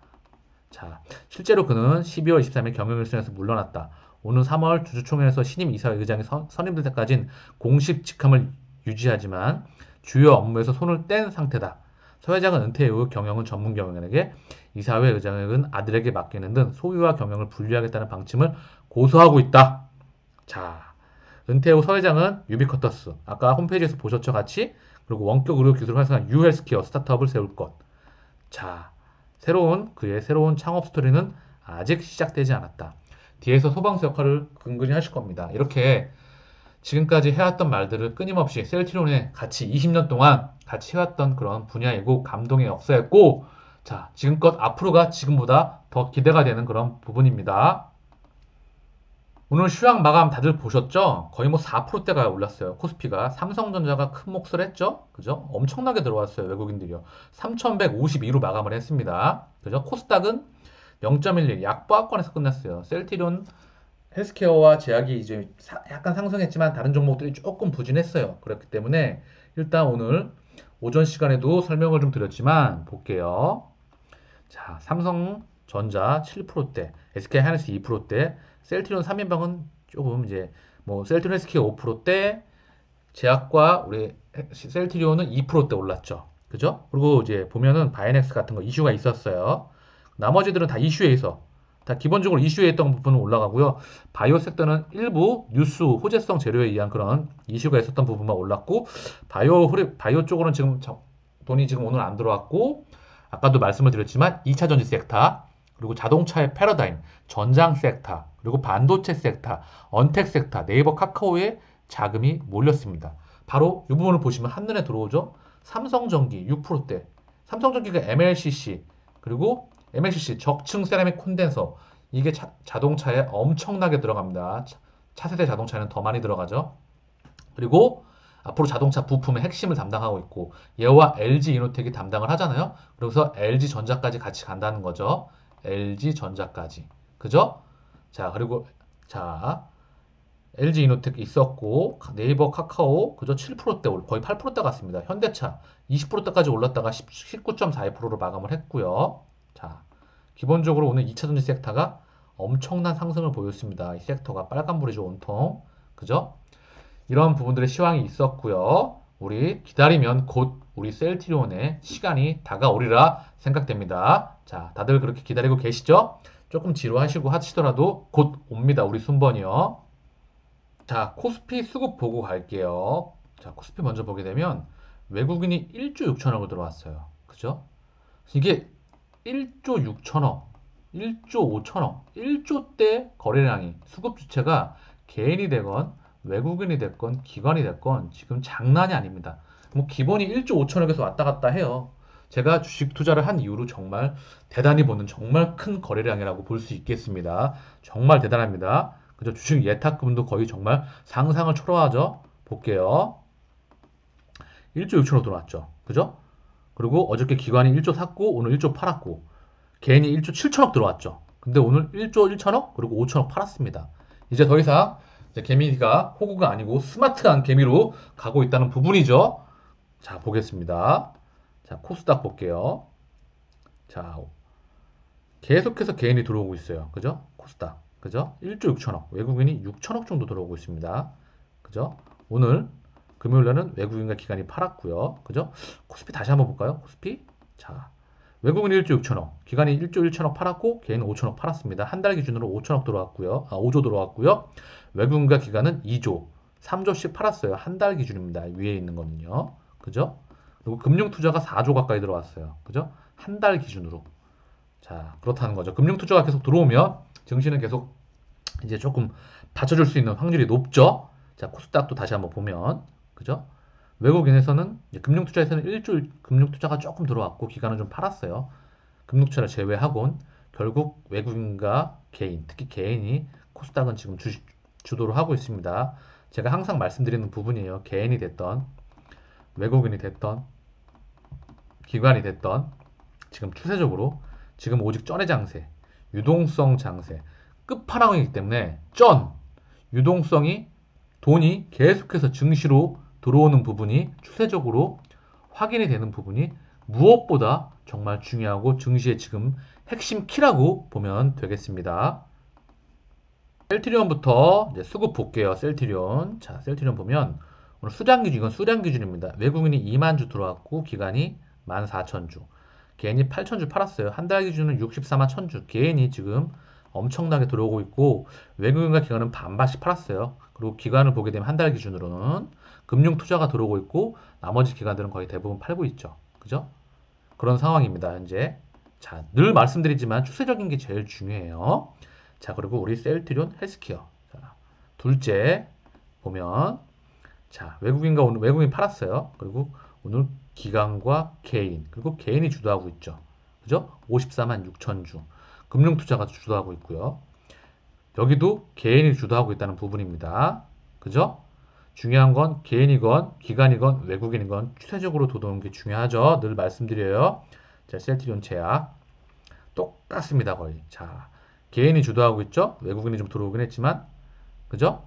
자, 실제로 그는 12월 23일 경영 일선에서 물러났다. 오는 3월 주주총회에서 신임 이사회장이 선임될 때까지는 공식 직함을 유지하지만 주요 업무에서 손을 뗀 상태다. 서 회장은 은퇴 이후 경영은 전문 경영인에게, 이사회 의장은 아들에게 맡기는 등 소유와 경영을 분리하겠다는 방침을 고수하고 있다. 자, 은퇴 후 서 회장은 유비쿼터스, 아까 홈페이지에서 보셨죠 같이? 그리고 원격 의료 기술을 활성화한 유헬스케어 스타트업을 세울 것. 자, 그의 새로운 창업 스토리는 아직 시작되지 않았다. 뒤에서 소방수 역할을 근근히 하실 겁니다. 이렇게 지금까지 해왔던 말들을 끊임없이 셀트리온에 같이 20년 동안 같이 해왔던 그런 분야이고 감동의 역사였고, 자, 지금껏 앞으로가 지금보다 더 기대가 되는 그런 부분입니다. 오늘 시황 마감 다들 보셨죠? 거의 뭐 4%대가 올랐어요. 코스피가. 삼성전자가 큰 몫을 했죠? 그죠? 엄청나게 들어왔어요. 외국인들이요. 3,152로 마감을 했습니다. 그죠? 코스닥은 0.11 약보합권에서 끝났어요. 셀트리온 헬스케어와 제약이 이제 약간 상승했지만 다른 종목들이 조금 부진했어요. 그렇기 때문에 일단 오늘 오전 시간에도 설명을 좀 드렸지만 볼게요. 자, 삼성전자 7%대, SK하이닉스 2%대, 셀트리온 3인방은 조금 이제 뭐 셀트리온 헬스케어 5%대, 제약과 우리 셀트리온은 2%대 올랐죠. 그죠? 그리고 이제 보면은 바이넥스 같은 거 이슈가 있었어요. 나머지들은 다 이슈에 있어. 다 기본적으로 이슈에 있던 부분은 올라가고요. 바이오 섹터는 일부 뉴스 호재성 재료에 의한 그런 이슈가 있었던 부분만 올랐고, 바이오 쪽으로는 지금 돈이 지금 오늘 안 들어왔고, 아까도 말씀을 드렸지만 2차 전지 섹터, 그리고 자동차의 패러다임, 전장 섹터, 그리고 반도체 섹터, 언택 섹터, 네이버 카카오에 자금이 몰렸습니다. 바로 이 부분을 보시면 한눈에 들어오죠. 삼성전기 6%대, 삼성전기가 MLCC, 그리고 MLCC 적층 세라믹 콘덴서, 이게 자동차에 엄청나게 들어갑니다. 차세대 자동차에는 더 많이 들어가죠. 그리고 앞으로 자동차 부품의 핵심을 담당하고 있고, 얘와 LG 이노텍이 담당을 하잖아요. 그래서 LG전자까지 같이 간다는 거죠. LG전자까지. 그죠? 자, 그리고 자, LG 이노텍 있었고, 네이버 카카오 그저 7%대 거의 8%대 갔습니다. 현대차 20%대까지 올랐다가 19.42%로 마감을 했고요. 자, 기본적으로 오늘 2차전지 섹터가 엄청난 상승을 보였습니다. 이 섹터가 빨간불이죠, 온통. 그죠? 이런 부분들의 시황이 있었고요. 우리 기다리면 곧 우리 셀트리온의 시간이 다가오리라 생각됩니다. 자, 다들 그렇게 기다리고 계시죠? 조금 지루하시고 하시더라도 곧 옵니다. 우리 순번이요. 자, 코스피 수급 보고 갈게요. 자, 코스피 먼저 보게 되면 외국인이 1조 6천억을 들어왔어요. 그죠? 이게 1조 6천억, 1조 5천억, 1조대 거래량이 수급 주체가 개인이 되건 외국인이 됐건 기관이 됐건 지금 장난이 아닙니다. 뭐 기본이 1조 5천억에서 왔다 갔다 해요. 제가 주식 투자를 한 이후로 정말 대단히 보는 정말 큰 거래량이라고 볼 수 있겠습니다. 정말 대단합니다. 그죠? 주식 예탁금도 거의 정말 상상을 초월하죠. 볼게요. 1조 6천억 들어왔죠. 그죠? 그리고 어저께 기관이 1조 샀고 오늘 1조 팔았고, 개인이 1조 7천억 들어왔죠. 근데 오늘 1조 1천억 그리고 5천억 팔았습니다. 이제 더 이상 이제 개미가 호구가 아니고 스마트한 개미로 가고 있다는 부분이죠. 자, 보겠습니다. 자, 코스닥 볼게요. 자, 계속해서 개인이 들어오고 있어요. 그죠? 코스닥. 그죠? 1조 6천억. 외국인이 6천억 정도 들어오고 있습니다. 그죠? 오늘 금요일에는 외국인과 기관이 팔았고요. 그죠? 코스피 다시 한번 볼까요? 코스피. 자, 외국인이 1조 6천억, 기관이 1조 1천억 팔았고 개인은 5천억 팔았습니다. 한 달 기준으로 5천억 들어왔고요. 5조 들어왔고요. 외국인과 기관은 2조, 3조씩 팔았어요. 한 달 기준입니다. 위에 있는 거는요. 그죠? 그리고 금융투자가 4조 가까이 들어왔어요. 그죠? 한 달 기준으로. 자, 그렇다는 거죠. 금융투자가 계속 들어오면 증시는 계속 이제 조금 받쳐줄 수 있는 확률이 높죠. 자, 코스닥도 다시 한번 보면, 그죠? 외국인에서는 금융투자에서는 1조 금융투자가 조금 들어왔고 기관은 좀 팔았어요. 금융투자를 제외하곤 결국 외국인과 개인, 특히 개인이 코스닥은 지금 주도를 하고 있습니다. 제가 항상 말씀드리는 부분이에요. 개인이 됐던 외국인이 됐던 기관이 됐던 지금 추세적으로 지금 오직 쩐의 장세, 유동성 장세, 끝판왕이기 때문에 유동성이 돈이 계속해서 증시로 들어오는 부분이 추세적으로 확인이 되는 부분이 무엇보다 정말 중요하고 증시의 지금 핵심 키라고 보면 되겠습니다. 셀트리온부터 이제 수급 볼게요. 셀트리온. 자, 셀트리온 보면 오늘 수량 기준, 이건 수량 기준입니다. 외국인이 2만 주 들어왔고 기간이 14,000주. 개인이 8,000주 팔았어요. 한 달 기준은 64만 1,000주. 개인이 지금 엄청나게 들어오고 있고 외국인과 기관은 반반씩 팔았어요. 그리고 기관을 보게 되면 한 달 기준으로는 금융 투자가 들어오고 있고 나머지 기관들은 거의 대부분 팔고 있죠. 그죠? 그런 상황입니다. 현재. 자, 늘 말씀드리지만 추세적인 게 제일 중요해요. 자, 그리고 우리 셀트리온 헬스케어. 자, 둘째 보면 자, 외국인과 오늘 외국인 팔았어요. 그리고 오늘 기관과 개인, 그리고 개인이 주도하고 있죠. 그죠? 54만 6천 주. 금융투자가 주도하고 있고요. 여기도 개인이 주도하고 있다는 부분입니다. 그죠? 중요한 건 개인이건 기관이건 외국인이건 추세적으로 들어오는 게 중요하죠. 늘 말씀드려요. 자, 셀트리온 제약 똑같습니다, 거의. 자, 개인이 주도하고 있죠. 외국인이 좀 들어오긴 했지만, 그죠?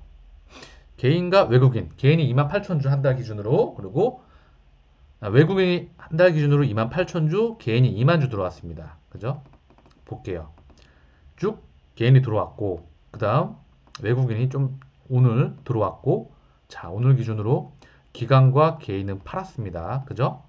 개인과 외국인, 개인이 28,000주 한 달 기준으로, 그리고 외국인이 한 달 기준으로 28,000주, 개인이 2만 주 들어왔습니다. 그죠? 볼게요. 쭉 개인이 들어왔고, 그 다음 외국인이 좀 오늘 들어왔고, 자, 오늘 기준으로 기관과 개인은 팔았습니다. 그죠?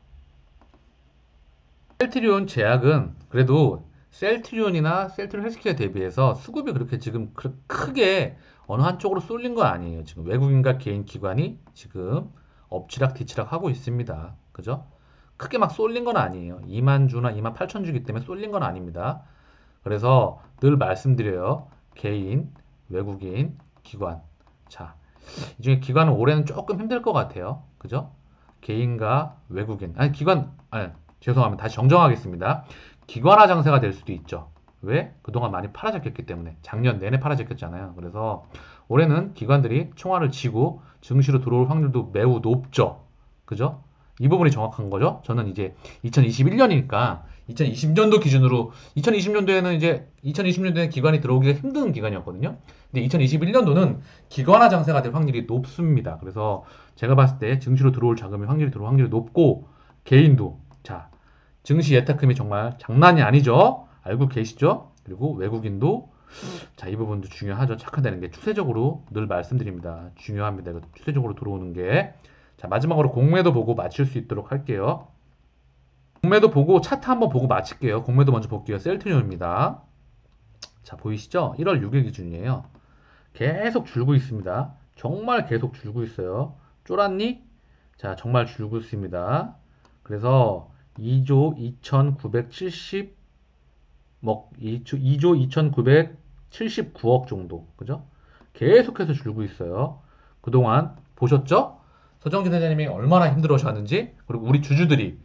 셀트리온 제약은 그래도 셀트리온이나 셀트리온 헬스케어 대비해서 수급이 그렇게 지금 크게 어느 한쪽으로 쏠린 거 아니에요. 지금 외국인과 개인 기관이 지금 엎치락 뒤치락 하고 있습니다. 그죠? 크게 막 쏠린 건 아니에요. 2만 주나 2만 8천 주기 때문에 쏠린 건 아닙니다. 그래서 늘 말씀드려요. 개인, 외국인, 기관. 자, 이 중에 기관은 올해는 조금 힘들 것 같아요. 그죠? 개인과 외국인. 아니, 아니, 죄송합니다. 다시 정정하겠습니다. 기관화 장세가 될 수도 있죠. 왜? 그동안 많이 팔아졌기 때문에. 작년 내내 팔아졌잖아요. 그래서 올해는 기관들이 총알을 치고 증시로 들어올 확률도 매우 높죠. 그죠? 이 부분이 정확한 거죠. 저는 이제 2021년이니까 2020년도 기준으로 2020년도에는 이제 2020년도에는 기관이 들어오기가 힘든 기간이었거든요. 근데 2021년도는 기관화 장세가 될 확률이 높습니다. 그래서 제가 봤을 때 증시로 들어올 자금이 들어올 확률이 높고 개인도 자 증시 예탁금이 정말 장난이 아니죠. 알고 계시죠? 그리고 외국인도 자, 이 부분도 중요하죠. 착화되는 게 추세적으로 늘 말씀드립니다. 중요합니다. 이거 추세적으로 들어오는 게. 자, 마지막으로 공매도 보고 마칠 수 있도록 할게요. 공매도 보고 차트 한번 보고 마칠게요. 공매도 먼저 볼게요. 셀트리온입니다. 자, 보이시죠? 1월 6일 기준이에요. 계속 줄고 있습니다. 정말 계속 줄고 있어요. 쫄았니? 자, 정말 줄고 있습니다. 그래서 2조 2,970 2조 2,979억 정도. 그죠? 계속해서 줄고 있어요. 그동안 보셨죠? 서정진 회장님이 얼마나 힘들어하셨는지, 그리고 우리 주주들이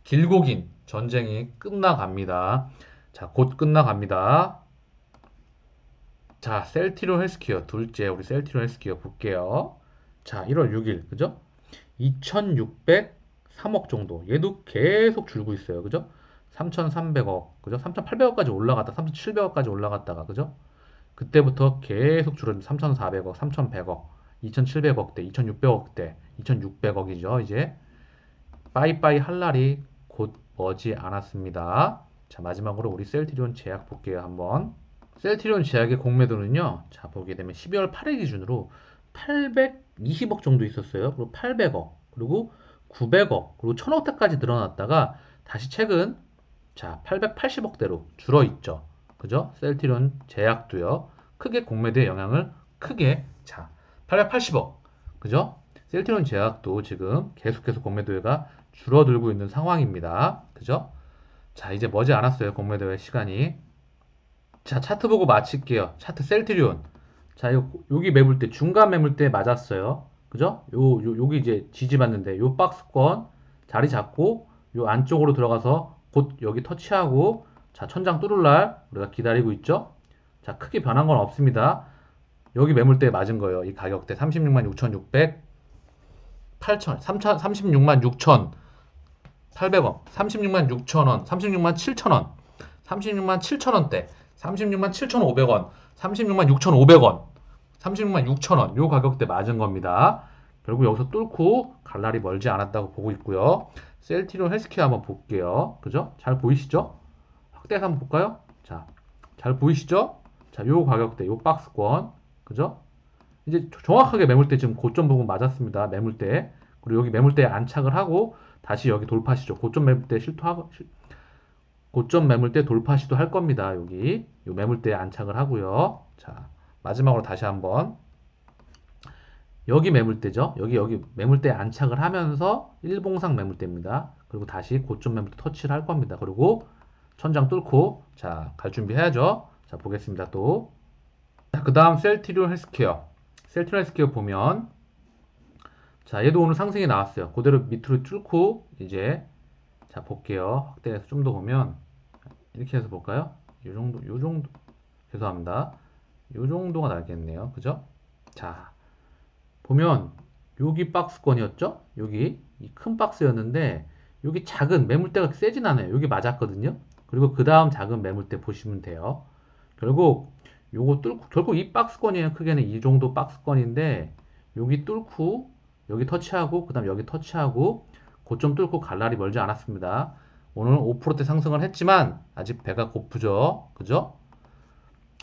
길고 긴 전쟁이 끝나갑니다. 자, 곧 끝나갑니다. 자, 셀트리온 헬스케어 둘째 우리 셀트리온 헬스케어 볼게요. 자, 1월 6일 그죠? 2,603억 정도. 얘도 계속 줄고 있어요. 그죠? 3,300억. 그죠? 3,800억까지 올라갔다. 3,700억까지 올라갔다가 그죠? 그때부터 계속 줄었는데 3,400억, 3,100억, 2,700억대, 2,600억대, 2,600억이죠. 이제 빠이빠이 할 날이 곧 머지 않았습니다. 자, 마지막으로 우리 셀트리온 제약 볼게요. 한번. 셀트리온 제약의 공매도는요. 자, 보게 되면 12월 8일 기준으로 820억 정도 있었어요. 그리고 800억, 그리고 900억, 그리고 1000억대까지 늘어났다가 다시 최근 자, 880억대로 줄어 있죠. 그죠? 셀트리온 제약도요. 크게 공매도의 영향을 크게 자, 880억. 그죠? 셀트리온 제약도 지금 계속해서 공매도가 줄어들고 있는 상황입니다. 그죠? 자, 이제 머지 않았어요. 공매도의 시간이. 자, 차트 보고 마칠게요. 차트 셀트리온. 자, 여기 매물대, 중간 매물대 맞았어요. 그죠? 여기 이제 지지받는데, 요 박스권 자리 잡고, 요 안쪽으로 들어가서 곧 여기 터치하고, 자, 천장 뚫을 날 우리가 기다리고 있죠? 자, 크게 변한 건 없습니다. 여기 매물대 맞은 거예요. 이 가격대 36만 6,600, 8천, 36만 6,800원, 36만 6천원, 36만 7천원, 36만 7천원대, 36만 7,500원, 36만 6,500원, 36만 6천원 요 가격대 맞은 겁니다. 결국 여기서 뚫고 갈 날이 멀지 않았다고 보고 있고요. 셀트리온 헬스케어 한번 볼게요. 그죠? 잘 보이시죠? 확대해서 한번 볼까요? 자, 잘 보이시죠? 자, 요 가격대, 요 박스권, 그죠? 이제 정확하게 매물대 지금 고점 부분 맞았습니다. 매물대. 그리고 여기 매물대에 안착을 하고 다시 여기 돌파 시죠. 고점 매물대 실토하고 고점 매물대 돌파 시도할 겁니다. 여기 요 매물대에 안착을 하고요. 자, 마지막으로 다시 한번 여기 매물대죠. 여기 매물대에 안착을 하면서 일봉상 매물대입니다. 그리고 다시 고점 매물대 터치를 할 겁니다. 그리고 천장 뚫고 자, 갈 준비 해야죠. 자, 보겠습니다. 또. 그 다음 셀트리온 헬스케어. 셀트리온 헬스케어 보면 자, 얘도 오늘 상승이 나왔어요. 그대로 밑으로 뚫고 이제 자, 볼게요. 확대해서 좀 더 보면 이렇게 해서 볼까요? 요 정도 죄송합니다. 요 정도가 나겠네요. 그죠? 자, 보면 여기 박스권이었죠? 여기 이 큰 박스였는데 여기 작은 매물대가 세진 않아요. 여기 맞았거든요. 그리고 그 다음 작은 매물대 보시면 돼요. 결국 요거 뚫고 결국 이 박스권이에요. 크게는 이 정도 박스권인데 여기 뚫고 여기 터치하고 그 다음 여기 터치하고 고점 뚫고 갈 날이 멀지 않았습니다. 오늘 5%대 상승을 했지만 아직 배가 고프죠. 그죠?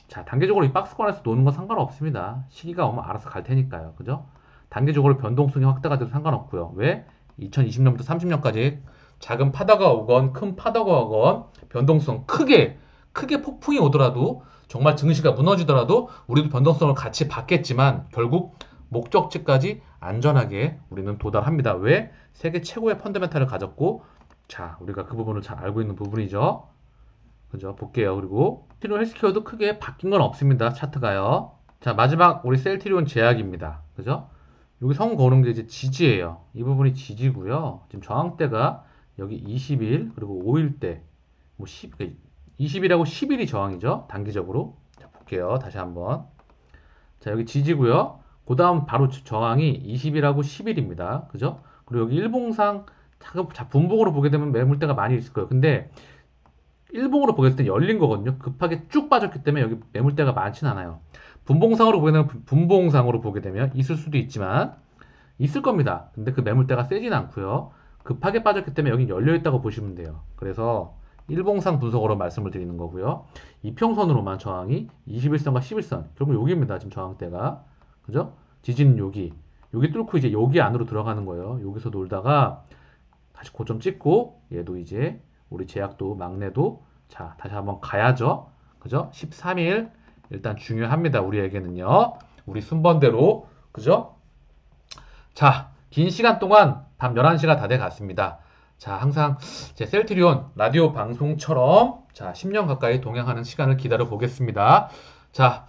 자, 단계적으로 이 박스권에서 노는 건 상관없습니다. 시기가 오면 알아서 갈 테니까요. 그죠? 단계적으로 변동성이 확대가 돼도 상관없고요. 왜? 2020년부터 30년까지 작은 파다가 오건 큰 파다가 오건 변동성 크게 폭풍이 오더라도 정말 증시가 무너지더라도 우리도 변동성을 같이 받겠지만 결국 목적지까지 안전하게 우리는 도달합니다. 왜? 세계 최고의 펀더멘탈을 가졌고 자, 우리가 그 부분을 잘 알고 있는 부분이죠. 그죠? 볼게요. 그리고 셀트리온 헬스케어도 크게 바뀐 건 없습니다. 차트가요. 자, 마지막 우리 셀트리온 제약입니다. 그죠? 여기 선 거는 게 이제 지지예요. 이 부분이 지지고요. 지금 저항대가 여기 20일 그리고 5일대 뭐 20일하고 10일이 저항이죠. 단기적으로. 자, 볼게요. 다시 한번. 자, 여기 지지고요. 그 다음 바로 저항이 20일하고 10일입니다. 그죠? 그리고 여기 일봉상 자, 분봉으로 보게 되면 매물대가 많이 있을 거예요. 근데 일봉으로 보게 될 때 열린 거거든요. 급하게 쭉 빠졌기 때문에 여기 매물대가 많진 않아요. 분봉상으로 보게 되면 있을 수도 있지만 있을 겁니다. 근데 그 매물대가 세진 않고요. 급하게 빠졌기 때문에 여기 열려 있다고 보시면 돼요. 그래서 일봉상 분석으로 말씀을 드리는 거고요. 이평선으로만 저항이 21선과 11선. 결국 여기입니다. 지금 저항대가. 그죠? 지지는 여기. 여기 뚫고 이제 여기 안으로 들어가는 거예요. 여기서 놀다가 다시 고점 찍고 얘도 이제 우리 제약도 막내도 자 다시 한번 가야죠. 그죠? 13일 일단 중요합니다. 우리에게는요. 우리 순번대로 그죠? 자, 긴 시간 동안 밤 11시가 다 돼 갔습니다. 자, 항상 제 셀트리온 라디오 방송처럼 자, 10년 가까이 동행하는 시간을 기다려 보겠습니다. 자,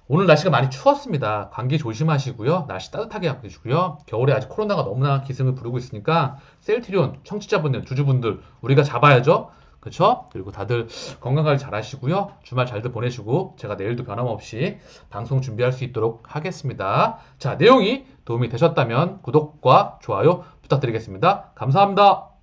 오늘 날씨가 많이 추웠습니다. 감기 조심하시고요. 날씨 따뜻하게 하시고요. 겨울에 아직 코로나가 너무나 기승을 부르고 있으니까 셀트리온 청취자분들, 주주분들 우리가 잡아야죠. 그렇죠? 그리고 다들 건강관리 잘 하시고요. 주말 잘들 보내시고 제가 내일도 변함없이 방송 준비할 수 있도록 하겠습니다. 자, 내용이 도움이 되셨다면 구독과 좋아요 부탁드리겠습니다. 감사합니다.